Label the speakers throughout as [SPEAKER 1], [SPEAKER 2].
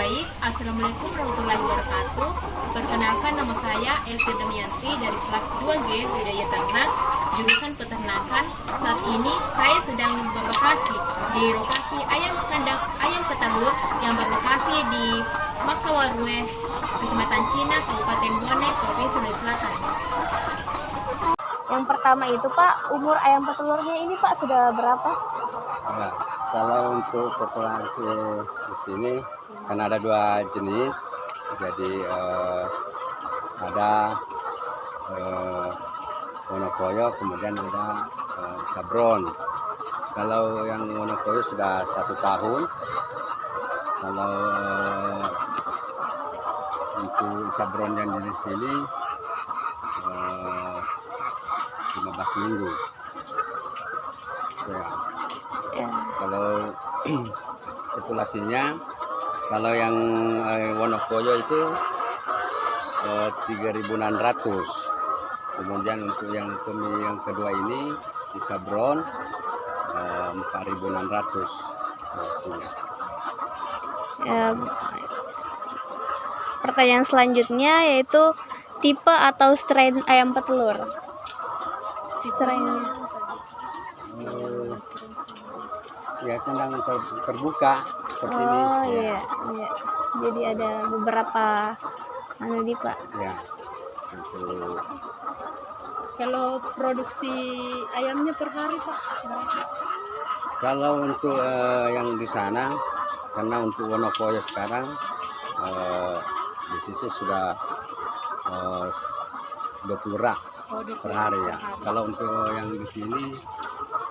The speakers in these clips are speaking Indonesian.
[SPEAKER 1] baik. Assalamualaikum warahmatullahi wabarakatuh. Perkenalkan, nama saya Elvir Damianti dari kelas 2G Budaya Ternak, jurusan peternakan. Saat ini saya sedang berlokasi di lokasi ayam kandang ayam petelur yang berlokasi di Makawarwe, Kecamatan Cina, Kabupaten Bone, Provinsi Sulawesi Selatan.
[SPEAKER 2] Yang pertama itu Pak, umur ayam petelurnya ini Pak sudah berapa?
[SPEAKER 3] Ya, kalau untuk populasi di sini kan ada dua jenis, jadi ada Wonokoyo, kemudian ada Sabron. Kalau yang Wonokoyo sudah 1 tahun, kalau untuk Sabron yang jenis ini 15 minggu. Ya. Kalau populasinya, kalau yang Wonokoyo itu 3.600. Kemudian untuk yang kedua ini di Sabron 4.600.
[SPEAKER 2] Pertanyaan selanjutnya yaitu tipe atau strain ayam petelur. Strainnya.
[SPEAKER 3] Ya, kandang terbuka seperti ini.
[SPEAKER 2] Oh iya, iya. Jadi ada beberapa nih Pak.
[SPEAKER 3] Ya. Untuk
[SPEAKER 1] Kalau produksi ayamnya per hari, Pak, berapa?
[SPEAKER 3] kalau untuk yang di sana, karena untuk Wonokoyo sekarang di situ sudah 20 rak per hari ya. Kalau untuk yang di sini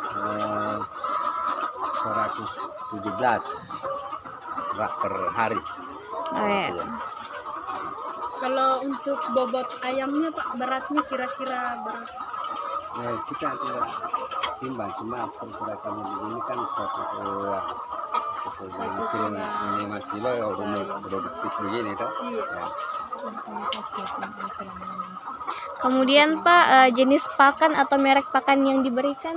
[SPEAKER 3] 117 rak per hari.
[SPEAKER 2] Oh iya.
[SPEAKER 3] Ya.
[SPEAKER 1] Kalau untuk bobot ayamnya, Pak, beratnya kira-kira berapa?
[SPEAKER 3] Kita tidak timbang, cuma pergerakan ini kan 1,5 kilo ya, umur produktif begini toh.
[SPEAKER 1] Iya.
[SPEAKER 3] Ya.
[SPEAKER 2] Kemudian Pak, jenis pakan atau merek pakan yang diberikan?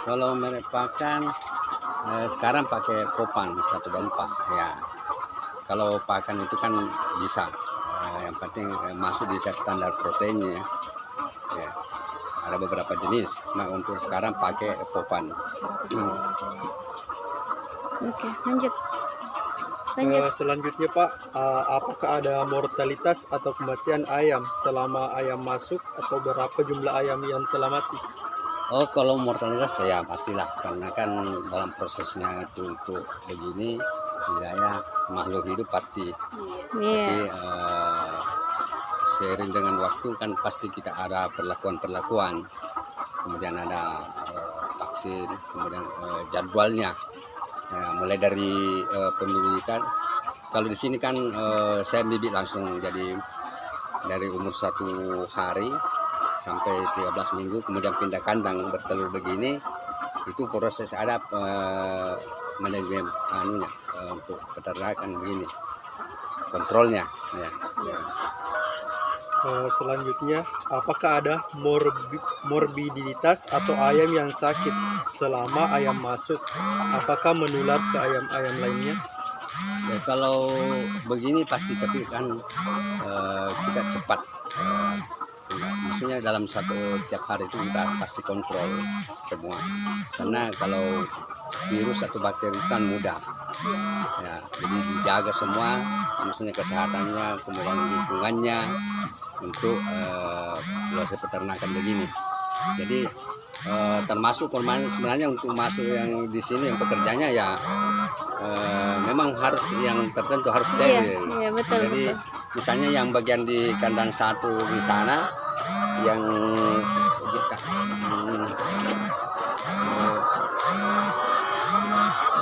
[SPEAKER 3] Kalau merek pakan sekarang pakai Popan 124 ya. Kalau pakan itu kan bisa, yang penting masuk di standar proteinnya ya. Ya. Ada beberapa jenis. Nah, untuk sekarang pakai Popan.
[SPEAKER 2] Oke, lanjut.
[SPEAKER 4] Selanjutnya Pak, apakah ada mortalitas atau kematian ayam selama ayam masuk atau berapa jumlah ayam yang telah mati?
[SPEAKER 3] Oh, kalau mortalitas ya pastilah, karena kan dalam prosesnya itu untuk begini, ya makhluk hidup pasti. Tapi seiring dengan waktu kan pasti kita ada perlakuan-perlakuan, kemudian ada vaksin, kemudian jadwalnya. Nah, mulai dari pembibitan. Kalau di sini kan saya bibit langsung, jadi dari umur 1 hari sampai 13 minggu, kemudian pindah kandang bertelur begini. Itu proses ada manajemen anunya untuk peternakan begini, kontrolnya ya.
[SPEAKER 4] Selanjutnya, apakah ada morbiditas atau ayam yang sakit selama ayam masuk? Apakah menular ke ayam-ayam lainnya?
[SPEAKER 3] Ya, kalau begini pasti, tapi kan kita cepat. Maksudnya dalam tiap hari itu kita pasti kontrol semua. Karena kalau virus atau bakteri kan mudah. Ya, jadi dijaga semua, maksudnya kesehatannya, kemudian lingkungannya untuk proses peternakan begini. Jadi termasuk sebenarnya untuk masuk yang di sini yang pekerjanya ya memang harus yang tertentu, harus steril.
[SPEAKER 2] Iya, betul.
[SPEAKER 3] Jadi
[SPEAKER 2] betul.
[SPEAKER 3] misalnya yang bagian di kandang 1 di sana yang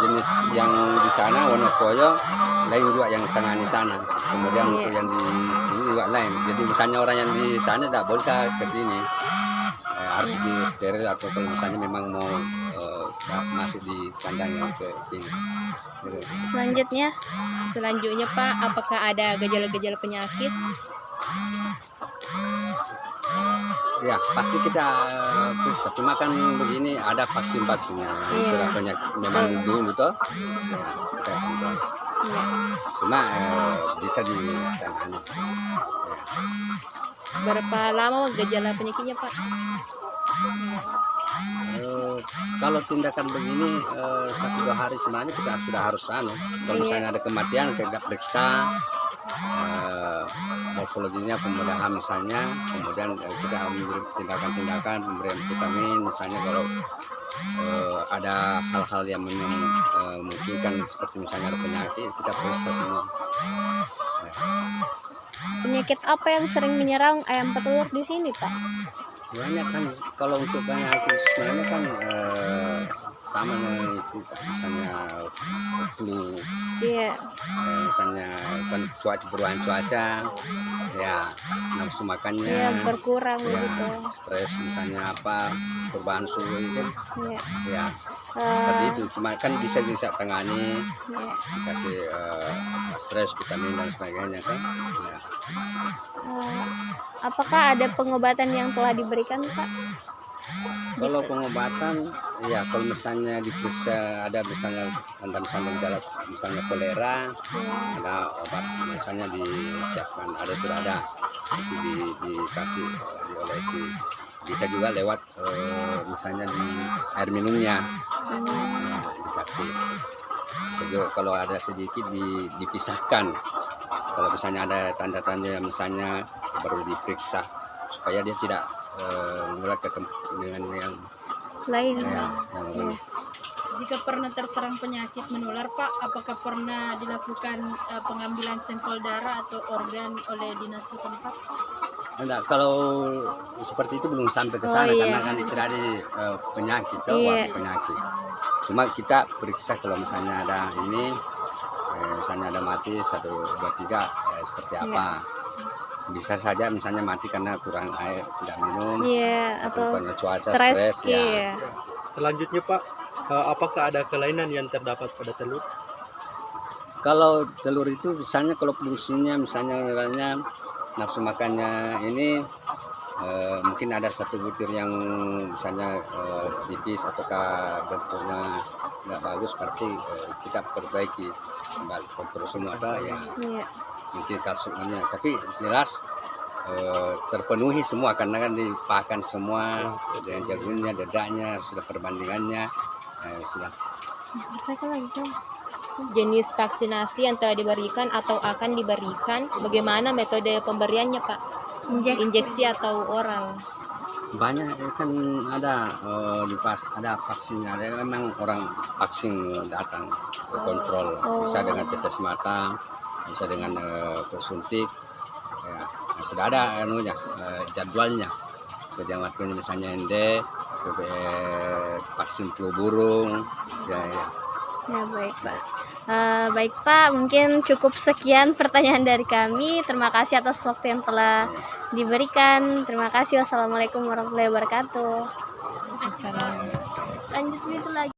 [SPEAKER 3] jenis yang di sana Wonokoyo lain juga yang tengah di sana. Kemudian untuk yang di sini juga lain. Jadi misalnya orang yang di sana tidak boleh ke sini, harus di steril, atau kalau misalnya memang mau masuk di kandang yang ke sini.
[SPEAKER 1] Selanjutnya, Pak, apakah ada gejala-gejala penyakit?
[SPEAKER 3] Ya, pasti kita periksa. Cuma kan begini, ada vaksin-vaksinnya. Sudah banyak memang dulu toh. Ya,
[SPEAKER 2] Iya.
[SPEAKER 3] Cuma bisa ditangani. Ya.
[SPEAKER 1] Berapa lama gejala penyakitnya Pak?
[SPEAKER 3] Kalau tindakan begini 1-2 hari sebenarnya kita sudah harus kalau misalnya ada kematian kita periksa morfologinya, pembedahan misalnya, kemudian kita ambil tindakan-tindakan pemberian vitamin misalnya kalau ada hal-hal yang memungkinkan seperti misalnya ada penyakit kita periksa semua.
[SPEAKER 2] Penyakit apa yang sering menyerang ayam petelur di sini, Pak?
[SPEAKER 3] Sebenarnya kan kalau untuk penyakit sebenarnya kan sama dengan itu misalnya flu,
[SPEAKER 2] Iya.
[SPEAKER 3] misalnya kan perubahan cuaca, ya nafsu makannya,
[SPEAKER 2] Iya, berkurang
[SPEAKER 3] ya
[SPEAKER 2] begitu.
[SPEAKER 3] stres misalnya apa perubahan suhu itu kan,
[SPEAKER 2] Iya.
[SPEAKER 3] ya
[SPEAKER 2] Eh,
[SPEAKER 3] seperti itu. Cuma kan bisa tangani,
[SPEAKER 2] iya.
[SPEAKER 3] dikasih stres, vitamin dan sebagainya kan. Ya.
[SPEAKER 2] Apakah ada pengobatan yang telah diberikan, Pak?
[SPEAKER 3] Kalau pengobatan, ya kalau misalnya diperiksa ada misalnya tanda-tanda gejala misalnya kolera, ada obat misalnya disiapkan, sudah ada itu dikasih diolesi. Bisa juga lewat misalnya di air minumnya dikasih. Jadi kalau ada sedikit dipisahkan. Kalau misalnya ada tanda-tanda misalnya baru diperiksa supaya dia tidak menular dengan yang
[SPEAKER 2] Lain.
[SPEAKER 3] yang lain.
[SPEAKER 1] Jika pernah terserang penyakit menular Pak, apakah pernah dilakukan pengambilan sampel darah atau organ oleh dinas setempat?
[SPEAKER 3] Enggak, kalau seperti itu belum sampai ke
[SPEAKER 2] Oh,
[SPEAKER 3] sana
[SPEAKER 2] iya.
[SPEAKER 3] karena kan tidak ada penyakit,
[SPEAKER 2] Iya.
[SPEAKER 3] penyakit. Cuma kita periksa kalau misalnya ada ini, misalnya ada mati 1, 2, 3, seperti apa. Bisa saja misalnya mati karena kurang air, tidak minum,
[SPEAKER 2] Iya,
[SPEAKER 3] atau
[SPEAKER 2] atau
[SPEAKER 3] karena cuaca,
[SPEAKER 2] stres.
[SPEAKER 3] stres, ya.
[SPEAKER 2] Iya.
[SPEAKER 4] Selanjutnya Pak, apakah ada kelainan yang terdapat pada telur?
[SPEAKER 3] Kalau telur itu misalnya kalau fungsinya misalnya nafsu makannya ini mungkin ada satu butir yang misalnya tipis ataukah bentuknya nggak bagus, berarti kita perbaiki kembali kontrol semua ada ya
[SPEAKER 2] Iya.
[SPEAKER 3] mungkin kalsiumnya, tapi jelas terpenuhi semua karena kan dipakan semua dengan jagungnya, dadanya, sudah perbandingannya sudah.
[SPEAKER 2] Mereka lagi kan.
[SPEAKER 1] Jenis vaksinasi yang telah diberikan atau akan diberikan, bagaimana metode pemberiannya Pak? Injeksi atau oral?
[SPEAKER 3] Banyak kan ada ada vaksinnya, ada memang orang vaksin datang ke kontrol, bisa dengan tetes mata, bisa dengan suntik, ya. Nah, sudah ada jadwalnya, jadi waktunya misalnya vaksin flu burung, ya.
[SPEAKER 2] Ya, baik, Pak. Baik, Pak, mungkin cukup sekian pertanyaan dari kami. Terima kasih atas waktu yang telah diberikan. Terima kasih. Wassalamualaikum warahmatullahi wabarakatuh.
[SPEAKER 1] Assalamualaikum.
[SPEAKER 2] Lanjut itu lagi.